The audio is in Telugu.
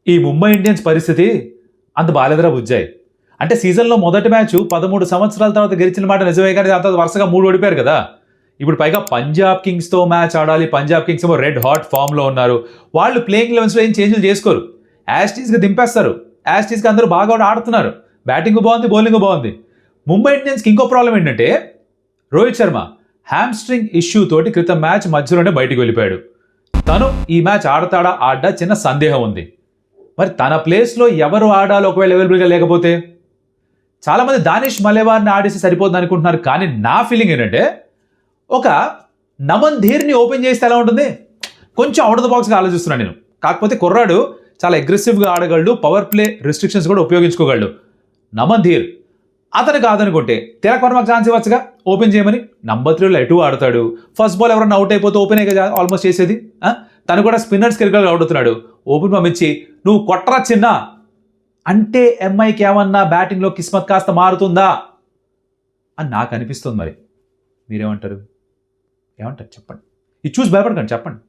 ఈ ముంబై ఇండియన్స్ పరిస్థితి అంత బాలేదరా బుజ్జాయి. అంటే సీజన్లో మొదటి మ్యాచ్ 13 సంవత్సరాల తర్వాత గెలిచిన మాట నిజమే, కానీ దాని తర్వాత వరుసగా 3 ఓడిపోయారు కదా. ఇప్పుడు పైగా పంజాబ్ కింగ్స్తో మ్యాచ్ ఆడాలి. పంజాబ్ కింగ్స్ ఏమో రెడ్ హాట్ ఫామ్లో ఉన్నారు. వాళ్ళు ప్లేయింగ్ లెవెన్స్లో ఏం చేంజ్లు చేసుకోరు, యాస్టీస్గా దింపేస్తారు. యాస్టీస్కి అందరూ బాగా ఆడుతున్నారు, బ్యాటింగ్ బాగుంది, బౌలింగ్ బాగుంది. ముంబై ఇండియన్స్కి ఇంకో ప్రాబ్లం ఏంటంటే రోహిత్ శర్మ హ్యామ్స్ట్రింగ్ ఇష్యూ తోటి క్రితం మ్యాచ్ మధ్యలోనే బయటికి వెళ్ళిపోయాడు. తను ఈ మ్యాచ్ ఆడడా చిన్న సందేహం ఉంది. మరి తన ప్లేస్లో ఎవరు ఆడాలి ఒకవేళ అవైలబుల్గా లేకపోతే? చాలామంది దానిష్ మలేవార్ని ఆడేసి సరిపోతుంది అనుకుంటున్నారు, కానీ నా ఫీలింగ్ ఏంటంటే ఒక నమన్ ధీర్ని ఓపెన్ చేస్తే ఎలా ఉంటుంది, కొంచెం అవుట్ ఆఫ్ ద బాక్స్గా ఆలోచిస్తున్నాను నేను. కాకపోతే కుర్రాడు చాలా అగ్రెసివ్గా ఆడగలడు, పవర్ ప్లే రిస్ట్రిక్షన్స్ కూడా ఉపయోగించుకోగలడు. నమన్ ధీర్ అతను కాదనుకుంటే తిలక్ వర్మకు ఛాన్స్ ఇవ్వచ్చుగా ఓపెన్ చేయమని. నంబర్ 3లో ఎటు ఆడతాడు, ఫస్ట్ బాల్ ఎవరన్నా అవుట్ అయిపోతే ఓపెనే కదా ఆల్మోస్ట్ చేసేది. తను కూడా స్పిన్నర్స్ క్రికెట్ అవుతున్నాడు, ఓపెన్ పంపించి నువ్వు కొట్టరా చిన్న అంటే ఎంఐకి ఏమన్నా బ్యాటింగ్లో కిస్మత్ కాస్త మారుతుందా అని నాకు అనిపిస్తుంది. మరి మీరేమంటారు? చెప్పండి. ఇది చూసి భయపడకండి, చెప్పండి.